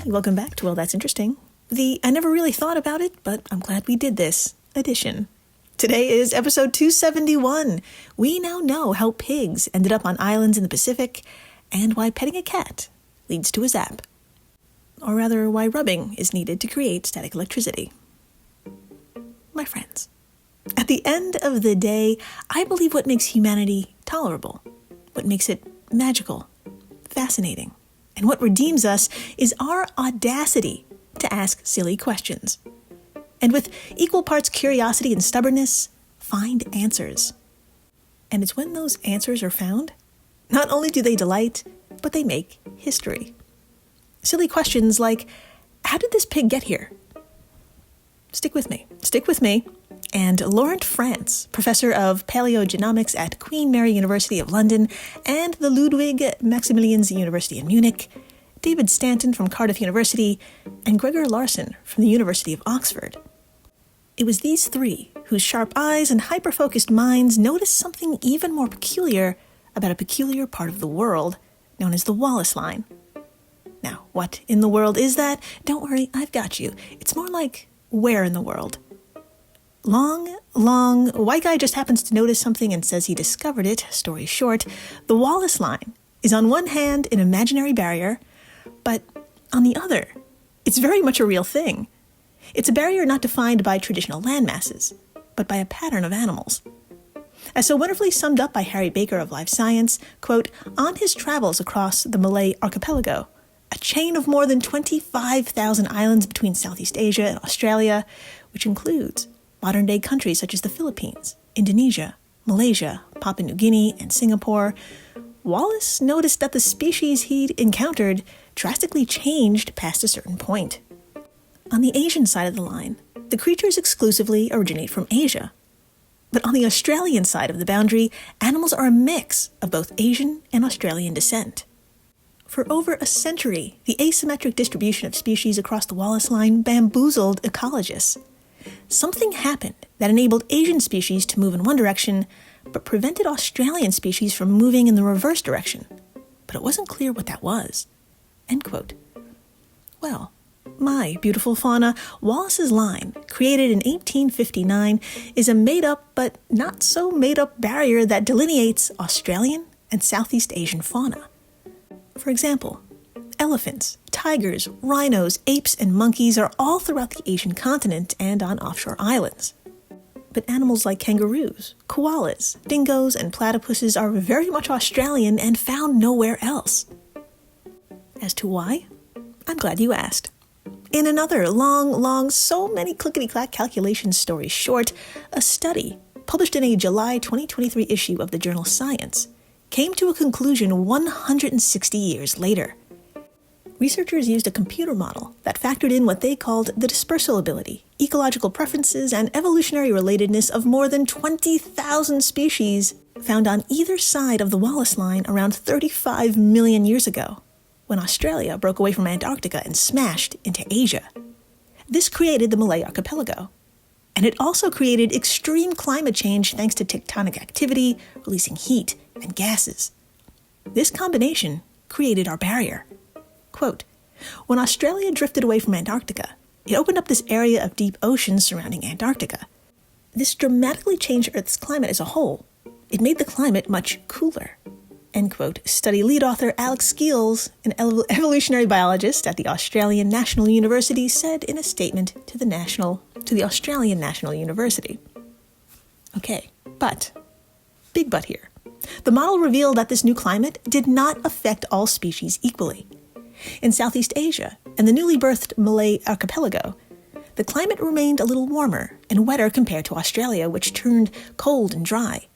welcome back to Well, That's Interesting. The I never really thought about it, but I'm glad we did this edition. Today is episode 271. We now know how pigs ended up on islands in the Pacific and why petting a cat leads to a zap. Or rather, why rubbing is needed to create static electricity. My friends, at the end of the day, I believe what makes humanity tolerable, what makes it magical, fascinating, and what redeems us is our audacity to ask silly questions. And with equal parts curiosity and stubbornness, find answers. And it's when those answers are found, not only do they delight, but they make history. Silly questions like, how did this pig get here? Stick with me, and Laurent France, professor of paleogenomics at Queen Mary University of London and the Ludwig Maximilians University in Munich, David Stanton from Cardiff University, and Gregor Larsen from the University of Oxford. It was these three whose sharp eyes and hyper-focused minds noticed something even more peculiar about a peculiar part of the world known as the Wallace Line. Now, what in the world is that? Don't worry, I've got you. It's more like, where in the world? Long, white guy just happens to notice something and says he discovered it. Story short, the Wallace Line is on one hand an imaginary barrier, but on the other, it's very much a real thing. It's a barrier not defined by traditional landmasses, but by a pattern of animals. As so wonderfully summed up by Harry Baker of Life Science, quote, on his travels across the Malay archipelago, a chain of more than 25,000 islands between Southeast Asia and Australia, which includes modern-day countries such as the Philippines, Indonesia, Malaysia, Papua New Guinea, and Singapore, Wallace noticed that the species he'd encountered drastically changed past a certain point. On the Asian side of the line, the creatures exclusively originate from Asia. But on the Australian side of the boundary, animals are a mix of both Asian and Australian descent. For over a century, the asymmetric distribution of species across the Wallace Line bamboozled ecologists. Something happened that enabled Asian species to move in one direction, but prevented Australian species from moving in the reverse direction. But it wasn't clear what that was. End quote. Well, my beautiful fauna, Wallace's Line, created in 1859, is a made-up but not so made-up barrier that delineates Australian and Southeast Asian fauna. For example, elephants, tigers, rhinos, apes, and monkeys are all throughout the Asian continent and on offshore islands. But animals like kangaroos, koalas, dingoes, and platypuses are very much Australian and found nowhere else. As to why? I'm glad you asked. In another long, so many clickety-clack calculations story short, a study published in a July 2023 issue of the journal Science came to a conclusion 160 years later. Researchers used a computer model that factored in what they called the dispersal ability, ecological preferences, and evolutionary relatedness of more than 20,000 species found on either side of the Wallace Line around 35 million years ago, when Australia broke away from Antarctica and smashed into Asia. This created the Malay archipelago. And it also created extreme climate change thanks to tectonic activity, releasing heat and gases. This combination created our barrier. Quote, when Australia drifted away from Antarctica, it opened up this area of deep ocean surrounding Antarctica. This dramatically changed Earth's climate as a whole. It made the climate much cooler. End quote. Study lead author Alex Skeels, an evolutionary biologist at the Australian National University, said in a statement to the Australian National University. Okay, but, big but here. The model revealed that this new climate did not affect all species equally. In Southeast Asia and the newly birthed Malay archipelago, the climate remained a little warmer and wetter compared to Australia, which turned cold and dry.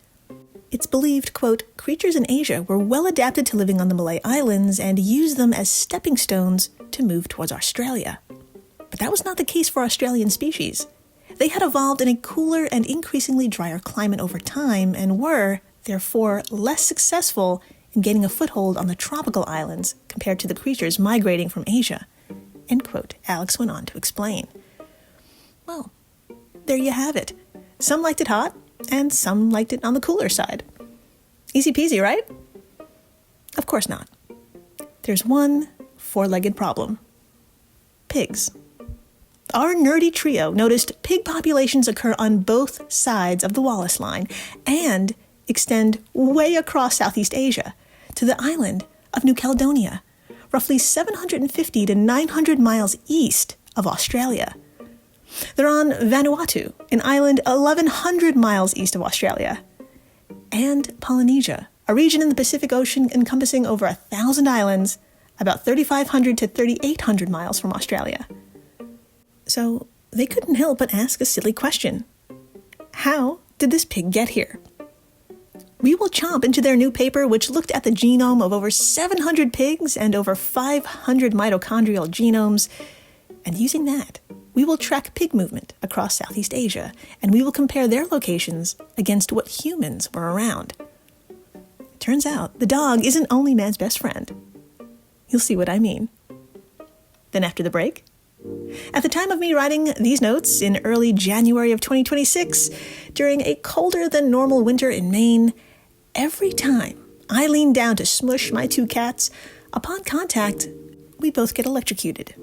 It's believed, quote, creatures in Asia were well adapted to living on the Malay Islands and used them as stepping stones to move towards Australia. But that was not the case for Australian species. They had evolved in a cooler and increasingly drier climate over time and were, therefore, less successful in gaining a foothold on the tropical islands compared to the creatures migrating from Asia. End quote, Alex went on to explain. Well, there you have it. Some liked it hot, and some liked it on the cooler side. Easy peasy, right? Of course not. There's one four-legged problem. pigs. Our nerdy trio noticed pig populations occur on both sides of the Wallace Line and extend way across Southeast Asia to the island of New Caledonia, roughly 750 to 900 miles east of Australia. They're on Vanuatu, an island 1,100 miles east of Australia, and Polynesia, a region in the Pacific Ocean encompassing over 1,000 islands, about 3,500 to 3,800 miles from Australia. So they couldn't help but ask a silly question. How did this pig get here? We will chomp into their new paper, which looked at the genome of over 700 pigs and over 500 mitochondrial genomes. And using that, we will track pig movement across Southeast Asia, and we will compare their locations against what humans were around. Turns out, the dog isn't only man's best friend. You'll see what I mean. Then after the break, at the time of me writing these notes in early January of 2026, during a colder than normal winter in Maine, every time I lean down to smush my two cats, upon contact, we both get electrocuted.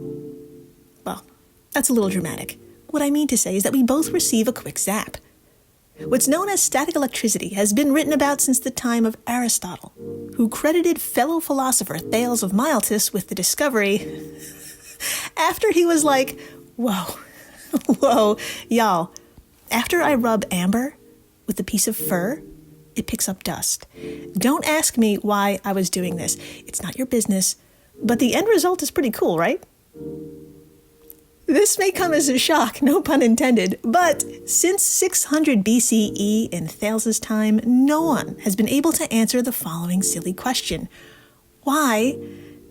Well, that's a little dramatic. What I mean to say is that we both receive a quick zap. What's known as static electricity has been written about since the time of Aristotle, who credited fellow philosopher Thales of Miletus with the discovery after he was like, whoa, y'all, after I rub amber with a piece of fur, it picks up dust. Don't ask me why I was doing this. It's not your business, but the end result is pretty cool, right? This may come as a shock, no pun intended, but since 600 BCE in Thales' time, no one has been able to answer the following silly question. Why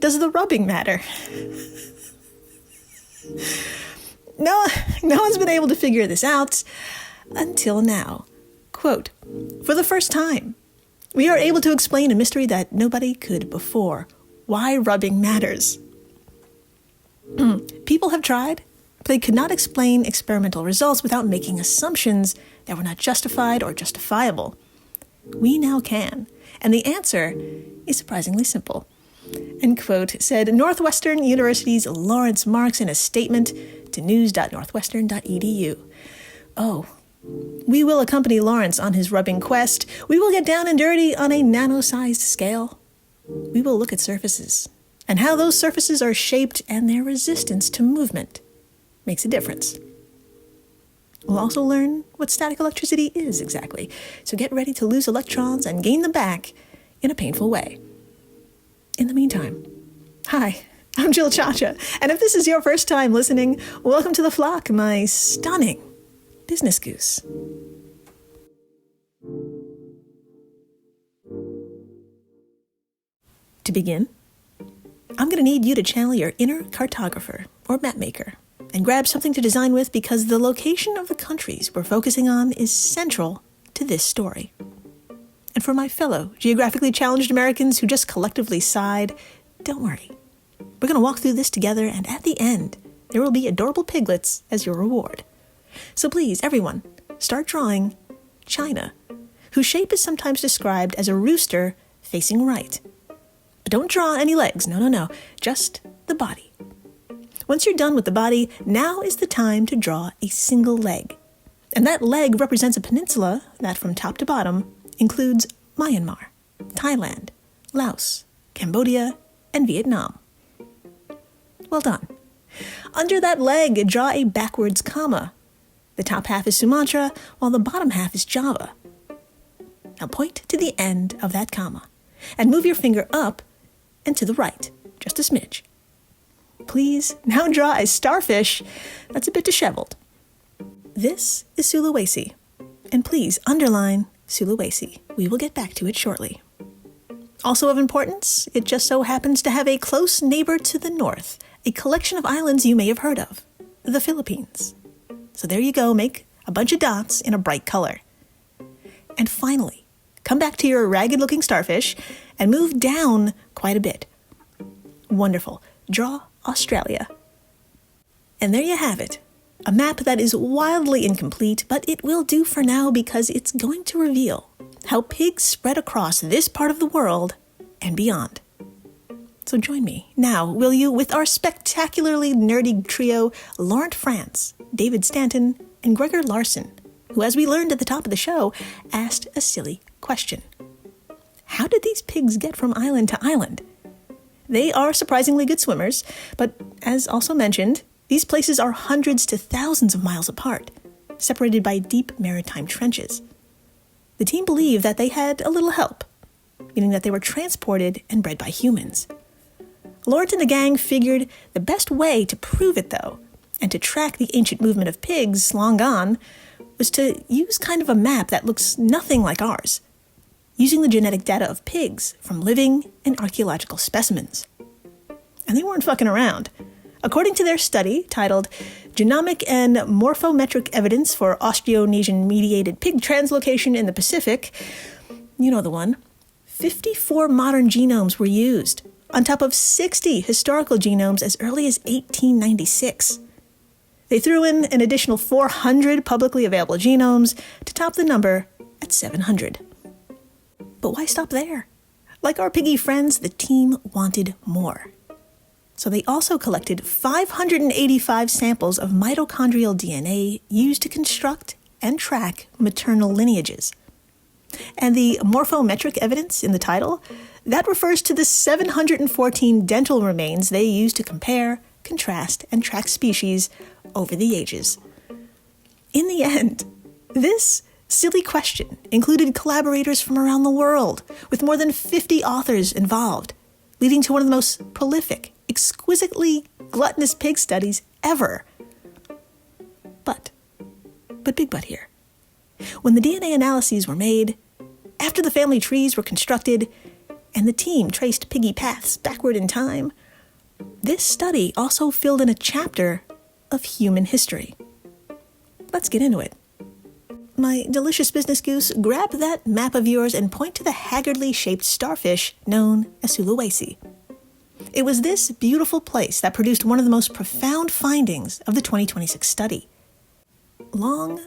does the rubbing matter? No one's been able to figure this out until now. Quote, "For the first time, we are able to explain a mystery that nobody could before. Why rubbing matters. People have tried, but they could not explain experimental results without making assumptions that were not justified or justifiable. We now can, and the answer is surprisingly simple." End quote, said Northwestern University's Lawrence Marks in a statement to news.northwestern.edu. Oh, we will accompany Lawrence on his rubbing quest. We will get down and dirty on a nano-sized scale. We will look at surfaces and how those surfaces are shaped and their resistance to movement makes a difference. We'll also learn what static electricity is exactly, so get ready to lose electrons and gain them back in a painful way. In the meantime, hi, I'm Jill Chacha, and if this is your first time listening, welcome to the flock, my stunning business goose. To begin, I'm going to need you to channel your inner cartographer or map maker and grab something to design with, because the location of the countries we're focusing on is central to this story. And for my fellow geographically challenged Americans who just collectively sighed, don't worry. We're going to walk through this together, and at the end, there will be adorable piglets as your reward. So please, everyone, start drawing China, whose shape is sometimes described as a rooster facing right. But don't draw any legs, no, just the body. Once you're done with the body, now is the time to draw a single leg. And that leg represents a peninsula that, from top to bottom, includes Myanmar, Thailand, Laos, Cambodia, and Vietnam. Well done. Under that leg, draw a backwards comma. The top half is Sumatra, while the bottom half is Java. Now point to the end of that comma, and move your finger up and to the right, just a smidge. Please, now draw a starfish that's a bit disheveled. This is Sulawesi, and please underline Sulawesi. We will get back to it shortly. Also of importance, it just so happens to have a close neighbor to the north, a collection of islands you may have heard of, the Philippines. So there you go, make a bunch of dots in a bright color. And finally, come back to your ragged-looking starfish and move down quite a bit. Wonderful. Draw Australia. And there you have it. A map that is wildly incomplete, but it will do for now because it's going to reveal how pigs spread across this part of the world and beyond. So join me now, will you, with our spectacularly nerdy trio, Laurent France, David Stanton, and Gregor Larson, who, as we learned at the top of the show, asked a silly question. How did these pigs get from island to island? They are surprisingly good swimmers, but as also mentioned, these places are hundreds to thousands of miles apart, separated by deep maritime trenches. The team believed that they had a little help, meaning that they were transported and bred by humans. Laurent and the gang figured the best way to prove it, though, and to track the ancient movement of pigs long gone, was to use kind of a map that looks nothing like ours, using the genetic data of pigs from living and archaeological specimens. And they weren't fucking around. According to their study, titled Genomic and Morphometric Evidence for Austronesian-Mediated Pig Translocation in the Pacific, you know the one, 54 modern genomes were used, on top of 60 historical genomes as early as 1896. They threw in an additional 400 publicly available genomes to top the number at 700. But why stop there? Like our piggy friends, the team wanted more. So they also collected 585 samples of mitochondrial DNA used to construct and track maternal lineages. And the morphometric evidence in the title, that refers to the 714 dental remains they used to compare, contrast, and track species over the ages. In the end, this silly question included collaborators from around the world, with more than 50 authors involved, leading to one of the most prolific, exquisitely gluttonous pig studies ever. But big but here. When the DNA analyses were made, after the family trees were constructed, and the team traced piggy paths backward in time, this study also filled in a chapter of human history. Let's get into it. My delicious business goose, grab that map of yours and point to the haggardly shaped starfish known as Sulawesi. It was this beautiful place that produced one of the most profound findings of the 2026 study. Long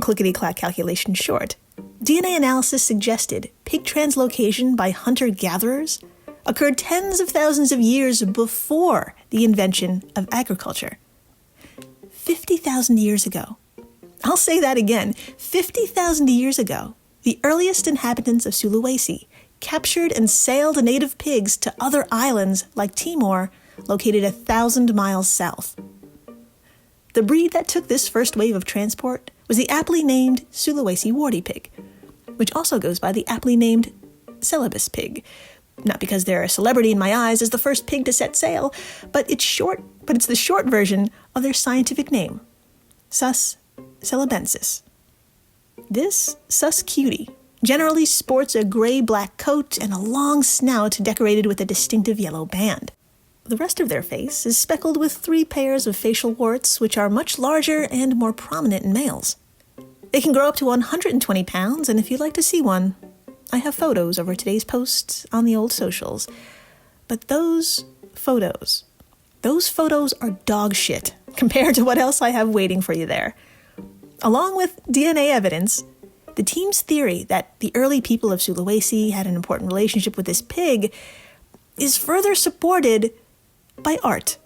clickety-clack calculation short, DNA analysis suggested pig translocation by hunter-gatherers occurred tens of thousands of years before the invention of agriculture. 50,000 years ago. I'll say that again. 50,000 years ago, the earliest inhabitants of Sulawesi captured and sailed native pigs to other islands like Timor, located 1,000 miles south. The breed that took this first wave of transport was the aptly named Sulawesi warty pig, which also goes by the aptly named Celebes pig. Not because they're a celebrity in my eyes as the first pig to set sail, but it's the short version of their scientific name, Sus celebensis. This sus cutie generally sports a gray-black coat and a long snout decorated with a distinctive yellow band. The rest of their face is speckled with 3 pairs of facial warts, which are much larger and more prominent in males. They can grow up to 120 pounds, and if you'd like to see one, I have photos over today's posts on the old socials. But those photos are dog shit compared to what else I have waiting for you there. Along with DNA evidence, the team's theory that the early people of Sulawesi had an important relationship with this pig is further supported by art.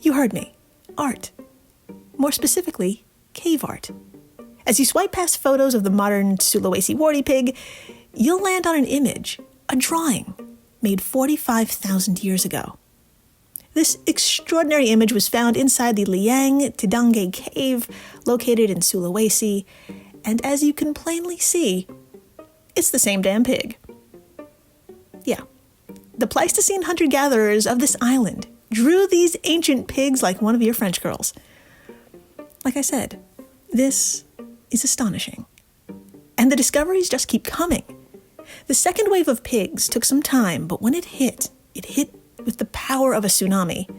You heard me. Art. More specifically, cave art. As you swipe past photos of the modern Sulawesi warty pig, you'll land on an image, a drawing, made 45,000 years ago. This extraordinary image was found inside the Liang Tidange cave, located in Sulawesi, and as you can plainly see, it's the same damn pig. Yeah, the Pleistocene hunter-gatherers of this island drew these ancient pigs like one of your French girls. Like I said, this is astonishing. And the discoveries just keep coming. The second wave of pigs took some time, but when it hit with the power of a tsunami.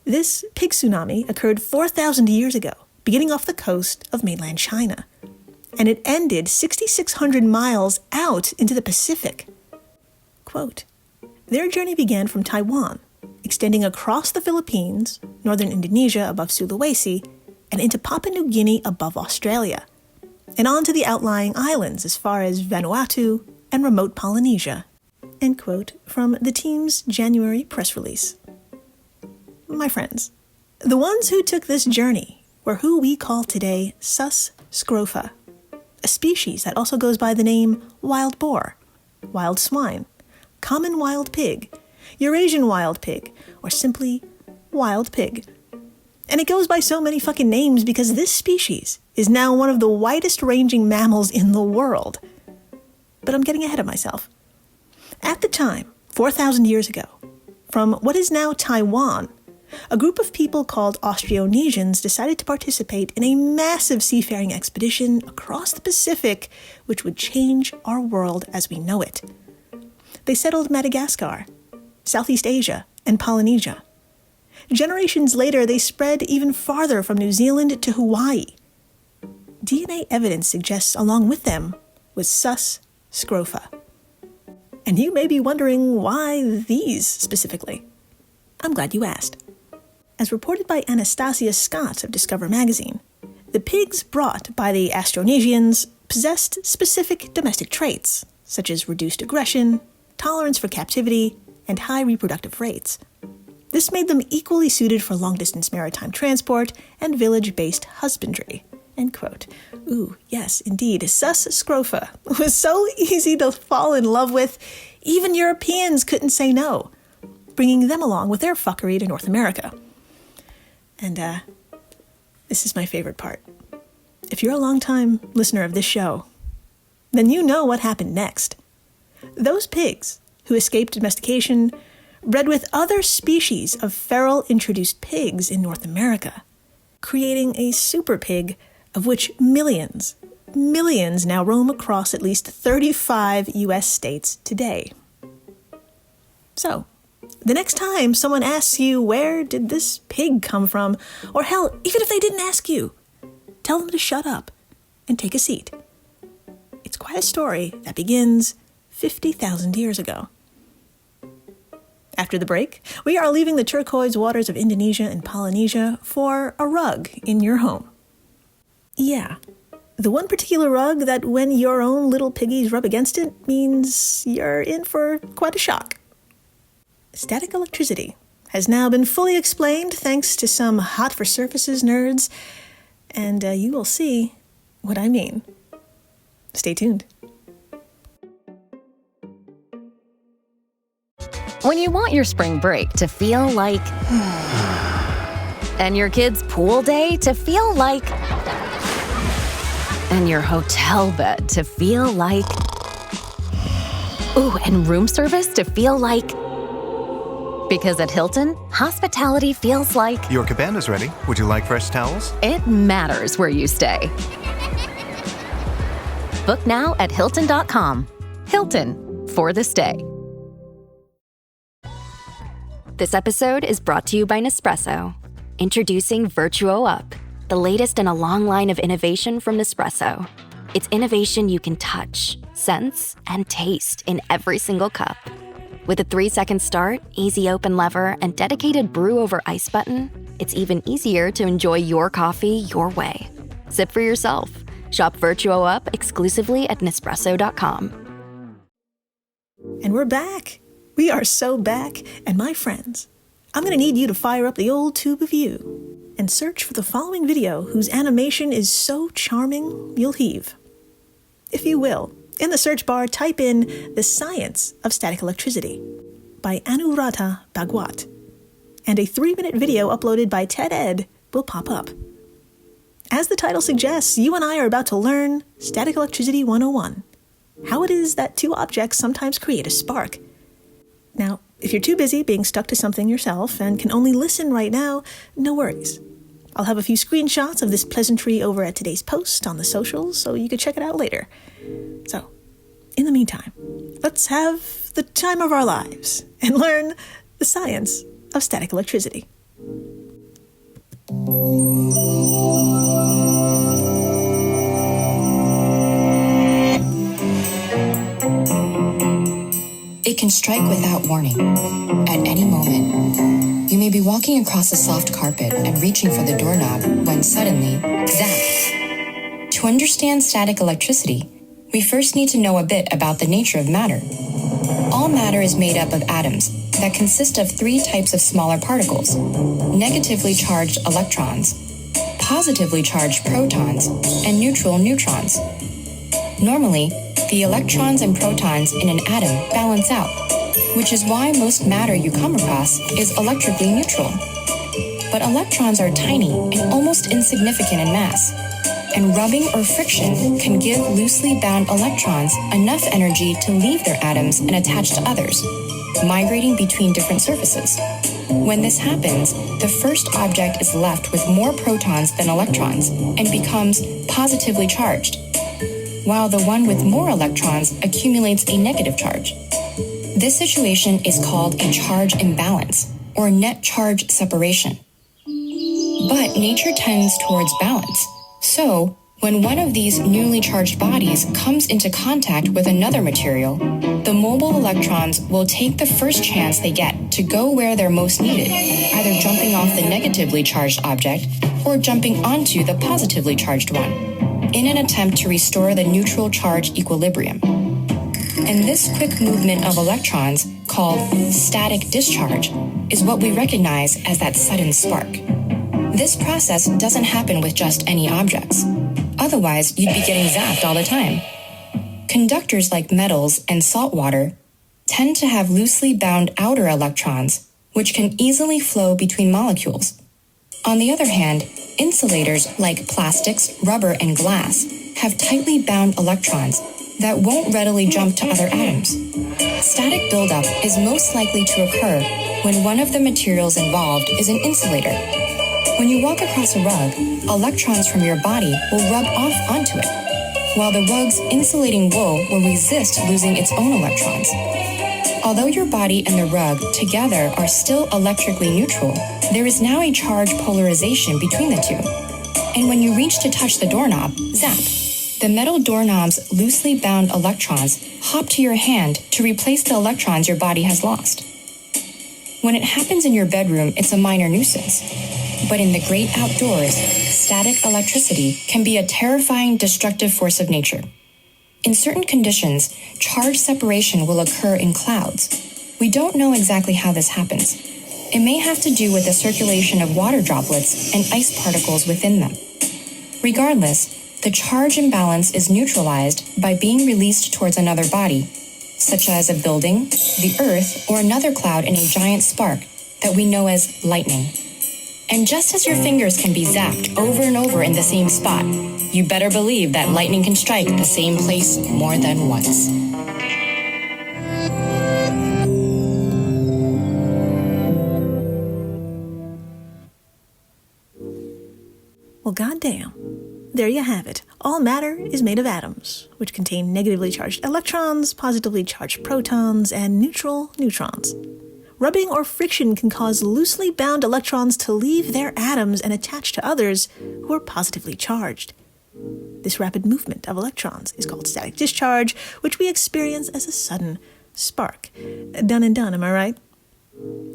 This pig tsunami occurred 4,000 years ago, beginning off the coast of mainland China. And it ended 6,600 miles out into the Pacific. Quote, their journey began from Taiwan, extending across the Philippines, northern Indonesia above Sulawesi, and into Papua New Guinea above Australia, and on to the outlying islands as far as Vanuatu and remote Polynesia. End quote from the team's January press release. My friends, the ones who took this journey were who we call today Sus scrofa, a species that also goes by the name wild boar, wild swine, common wild pig, Eurasian wild pig, or simply wild pig. And it goes by so many fucking names because this species is now one of the widest ranging mammals in the world. But I'm getting ahead of myself. At the time, 4,000 years ago, from what is now Taiwan, a group of people called Austronesians decided to participate in a massive seafaring expedition across the Pacific, which would change our world as we know it. They settled Madagascar, Southeast Asia, and Polynesia. Generations later, they spread even farther from New Zealand to Hawaii. DNA evidence suggests along with them was Sus scrofa. And you may be wondering why these specifically. I'm glad you asked. As reported by Anastasia Scott of Discover magazine, the pigs brought by the Austronesians possessed specific domestic traits, such as reduced aggression, tolerance for captivity, and high reproductive rates. This made them equally suited for long-distance maritime transport and village-based husbandry. End quote. Ooh, yes, indeed. Sus scrofa was so easy to fall in love with, even Europeans couldn't say no, bringing them along with their fuckery to North America. And, this is my favorite part. If you're a long-time listener of this show, then you know what happened next. Those pigs who escaped domestication bred with other species of feral introduced pigs in North America, creating a super pig of which millions now roam across at least 35 U.S. states today. So, the next time someone asks you where did this pig come from, or hell, even if they didn't ask you, tell them to shut up and take a seat. It's quite a story that begins 50,000 years ago. After the break, we are leaving the turquoise waters of Indonesia and Polynesia for a rug in your home. Yeah, the one particular rug that when your own little piggies rub against it means you're in for quite a shock. Static electricity has now been fully explained thanks to some hot-for-surfaces nerds, and you will see what I mean. Stay tuned. When you want your spring break to feel like... and your kids' pool day to feel like... and your hotel bed to feel like... ooh, and room service to feel like... because at Hilton, hospitality feels like... Your cabana's ready. Would you like fresh towels? It matters where you stay. Book now at Hilton.com. Hilton, for the stay. This episode is brought to you by Nespresso. Introducing Virtuo Up, the latest in a long line of innovation from Nespresso. It's innovation you can touch, sense, and taste in every single cup. With a 3-second start, easy open lever, and dedicated brew over ice button, it's even easier to enjoy your coffee your way. Sip for yourself. Shop Virtuo Up exclusively at Nespresso.com. And we're back. We are so back, and my friends, I'm going to need you to fire up the old tube of you and search for the following video whose animation is so charming you'll heave. If you will, in the search bar, type in The Science of Static Electricity by Anuradha Bhagwat, and a 3-minute video uploaded by TED-Ed will pop up. As the title suggests, you and I are about to learn Static Electricity 101, how it is that two objects sometimes create a spark. Now, if you're too busy being stuck to something yourself and can only listen right now, no worries. I'll have a few screenshots of this pleasantry over at today's post on the socials so you can check it out later. So, in the meantime, let's have the time of our lives and learn the science of static electricity. It can strike without warning, at any moment. You may be walking across a soft carpet and reaching for the doorknob when suddenly, zap! To understand static electricity, we first need to know a bit about the nature of matter. All All matter is made up of atoms that consist of three types of smaller particles: negatively charged electrons, positively charged protons, and neutral neutrons. Normally, the electrons and protons in an atom balance out, which is why most matter you come across is electrically neutral. But electrons are tiny and almost insignificant in mass, and rubbing or friction can give loosely bound electrons enough energy to leave their atoms and attach to others, migrating between different surfaces. When this happens, the first object is left with more protons than electrons and becomes positively charged, while the one with more electrons accumulates a negative charge. This situation is called a charge imbalance, or net charge separation. But nature tends towards balance. So, when one of these newly charged bodies comes into contact with another material, the mobile electrons will take the first chance they get to go where they're most needed, either jumping off the negatively charged object or jumping onto the positively charged one, in an attempt to restore the neutral charge equilibrium. And this quick movement of electrons, called static discharge, is what we recognize as that sudden spark. This process doesn't happen with just any objects. Otherwise, you'd be getting zapped all the time. Conductors like metals and salt water tend to have loosely bound outer electrons, which can easily flow between molecules. On the other hand, insulators like plastics, rubber, and glass have tightly bound electrons that won't readily jump to other atoms. Static buildup is most likely to occur when one of the materials involved is an insulator. When you walk across a rug, electrons from your body will rub off onto it, while the rug's insulating wool will resist losing its own electrons. Although your body and the rug together are still electrically neutral, there is now a charge polarization between the two. And when you reach to touch the doorknob, zap! The metal doorknob's loosely bound electrons hop to your hand to replace the electrons your body has lost. When it happens in your bedroom, it's a minor nuisance. But in the great outdoors, static electricity can be a terrifying, destructive force of nature. In certain conditions, charge separation will occur in clouds. We don't know exactly how this happens. It may have to do with the circulation of water droplets and ice particles within them. Regardless, the charge imbalance is neutralized by being released towards another body, such as a building, the earth, or another cloud in a giant spark that we know as lightning. And just as your fingers can be zapped over and over in the same spot, you better believe that lightning can strike the same place more than once. Well, goddamn. There you have it. All matter is made of atoms, which contain negatively charged electrons, positively charged protons, and neutral neutrons. Rubbing or friction can cause loosely bound electrons to leave their atoms and attach to others who are positively charged. This rapid movement of electrons is called static discharge, which we experience as a sudden spark. Done and done, am I right?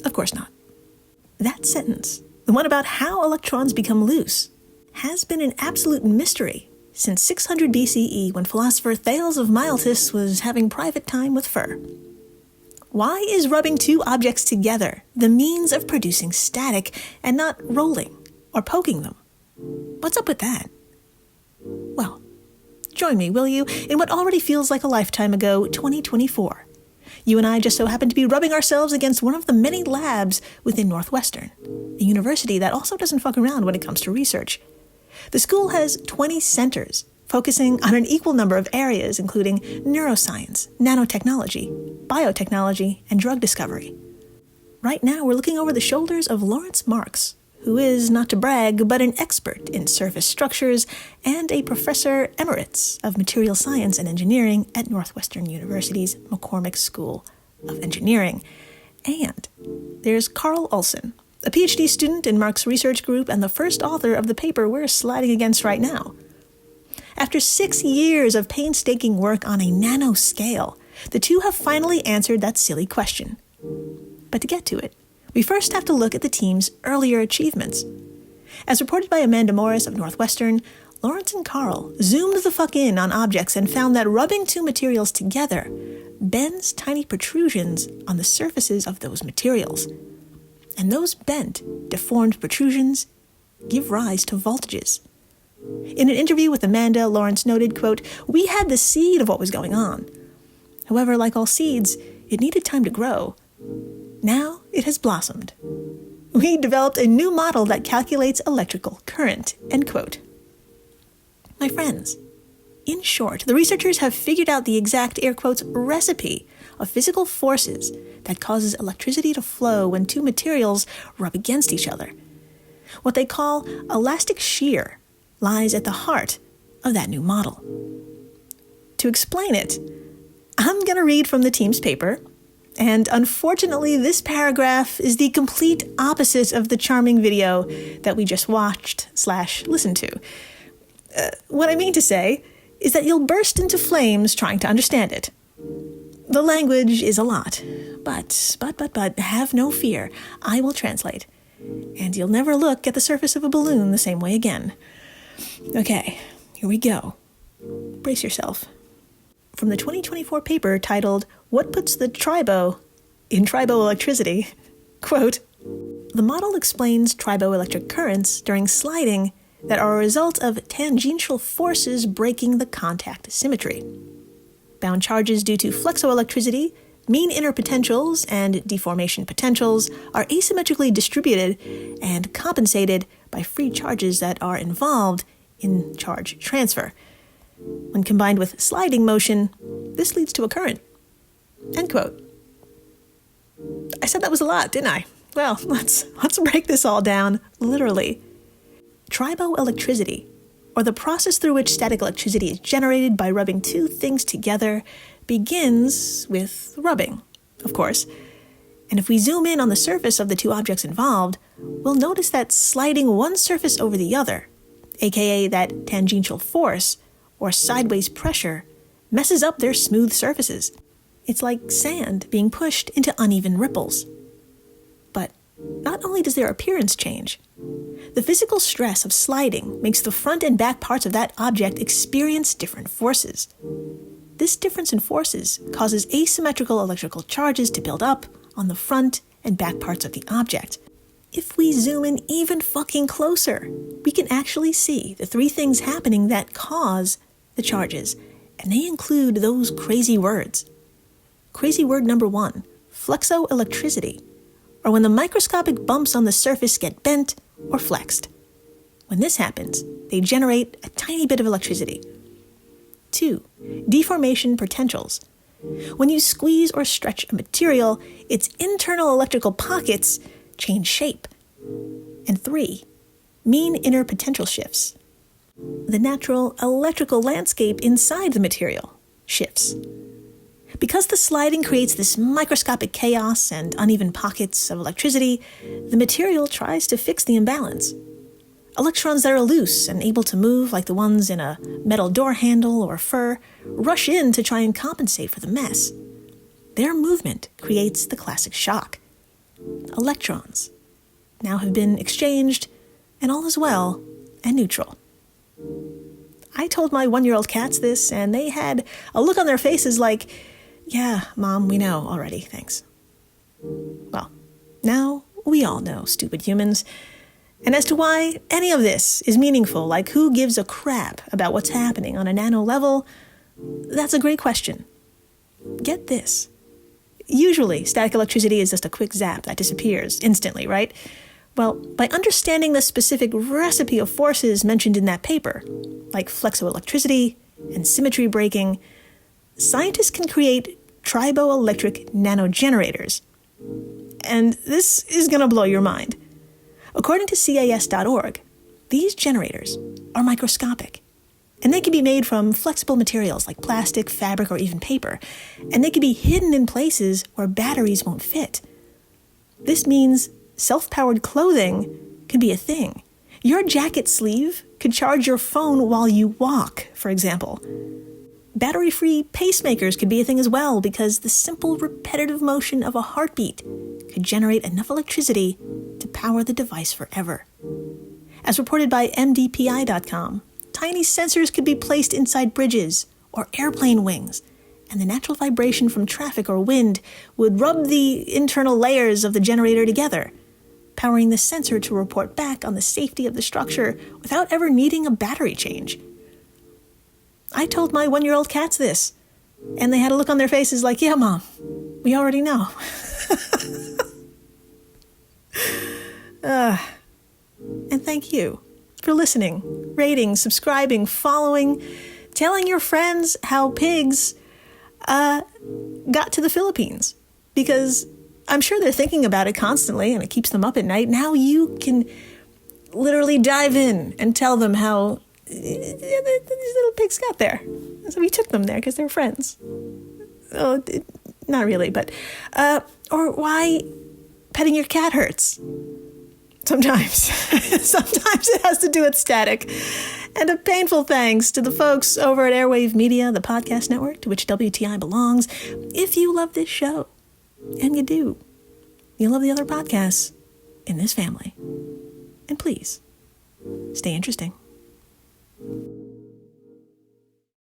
Of course not. That sentence, the one about how electrons become loose, has been an absolute mystery since 600 BCE when philosopher Thales of Miletus was having private time with fur. Why is rubbing two objects together the means of producing static and not rolling or poking them? What's up with that? Well, join me, will you, in what already feels like a lifetime ago, 2024. You and I just so happen to be rubbing ourselves against one of the many labs within Northwestern, a university that also doesn't fuck around when it comes to research. The school has 20 centers, focusing on an equal number of areas, including neuroscience, nanotechnology, biotechnology, and drug discovery. Right now, we're looking over the shoulders of Lawrence Marks, who is, not to brag, but an expert in surface structures and a professor emeritus of material science and engineering at Northwestern University's McCormick School of Engineering. And there's Carl Olson, a PhD student in Mark's research group and the first author of the paper we're sliding against right now. After 6 years of painstaking work on a nanoscale, the two have finally answered that silly question. But to get to it, we first have to look at the team's earlier achievements. As reported by Amanda Morris of Northwestern, Lawrence and Carl zoomed the fuck in on objects and found that rubbing two materials together bends tiny protrusions on the surfaces of those materials. And those bent, deformed protrusions give rise to voltages. In an interview with Amanda, Lawrence noted, quote, "We had the seed of what was going on. However, like all seeds, it needed time to grow. Now it has blossomed. We developed a new model that calculates electrical current," end quote. My friends, in short, the researchers have figured out the exact, air quotes, recipe of physical forces that causes electricity to flow when two materials rub against each other. What they call elastic shear lies at the heart of that new model. To explain it, I'm going to read from the team's paper, and unfortunately this paragraph is the complete opposite of the charming video that we just watched/listened to. What I mean to say is that you'll burst into flames trying to understand it. The language is a lot, but have no fear, I will translate, and you'll never look at the surface of a balloon the same way again. Okay, here we go. Brace yourself. From the 2024 paper titled, "What Puts the Tribo in Triboelectricity?" Quote, "The model explains triboelectric currents during sliding that are a result of tangential forces breaking the contact symmetry. Bound charges due to flexoelectricity, mean inner potentials, and deformation potentials are asymmetrically distributed and compensated by free charges that are involved in charge transfer. When combined with sliding motion, this leads to a current." End quote. I said that was a lot, didn't I? Well, let's break this all down literally. Triboelectricity, or the process through which static electricity is generated by rubbing two things together, begins with rubbing, of course. And if we zoom in on the surface of the two objects involved, we'll notice that sliding one surface over the other, aka that tangential force, or sideways pressure, messes up their smooth surfaces. It's like sand being pushed into uneven ripples. But not only does their appearance change, the physical stress of sliding makes the front and back parts of that object experience different forces. This difference in forces causes asymmetrical electrical charges to build up on the front and back parts of the object. If we zoom in even fucking closer, we can actually see the three things happening that cause the charges, and they include those crazy words. Crazy word number 1, flexoelectricity, or when the microscopic bumps on the surface get bent or flexed. When this happens, they generate a tiny bit of electricity. 2, deformation potentials. When you squeeze or stretch a material, its internal electrical pockets change shape. And 3, mean inner potential shifts. The natural electrical landscape inside the material shifts. Because the sliding creates this microscopic chaos and uneven pockets of electricity, the material tries to fix the imbalance. Electrons that are loose and able to move, like the ones in a metal door handle or fur, rush in to try and compensate for the mess. Their movement creates the classic shock. Electrons now have been exchanged, and all is well and neutral. I told my 1-year-old cats this, and they had a look on their faces like, "Yeah, Mom, we know already, thanks." Well, now we all know, stupid humans. And as to why any of this is meaningful, like who gives a crap about what's happening on a nano level, that's a great question. Get this. Usually, static electricity is just a quick zap that disappears instantly, right? Well, by understanding the specific recipe of forces mentioned in that paper, like flexoelectricity and symmetry breaking, scientists can create triboelectric nanogenerators. And this is going to blow your mind. According to CAS.org, these generators are microscopic, and they can be made from flexible materials like plastic, fabric, or even paper, and they can be hidden in places where batteries won't fit. This means self-powered clothing could be a thing. Your jacket sleeve could charge your phone while you walk, for example. Battery-free pacemakers could be a thing as well, because the simple repetitive motion of a heartbeat could generate enough electricity to power the device forever. As reported by MDPI.com, tiny sensors could be placed inside bridges or airplane wings, and the natural vibration from traffic or wind would rub the internal layers of the generator together, powering the sensor to report back on the safety of the structure without ever needing a battery change. I told my 1-year-old cats this, and they had a look on their faces like, yeah, Mom, we already know. And thank you for listening, rating, subscribing, following, telling your friends how pigs got to the Philippines. Because I'm sure they're thinking about it constantly and it keeps them up at night. Now you can literally dive in and tell them how these little pigs got there. So we took them there because they're friends. Oh, not really, but... or why petting your cat hurts. Sometimes. Sometimes it has to do with static. And a painful thanks to the folks over at Airwave Media, the podcast network to which WTI belongs. If you love this show, and you do, you love the other podcasts in this family. And please, stay interesting.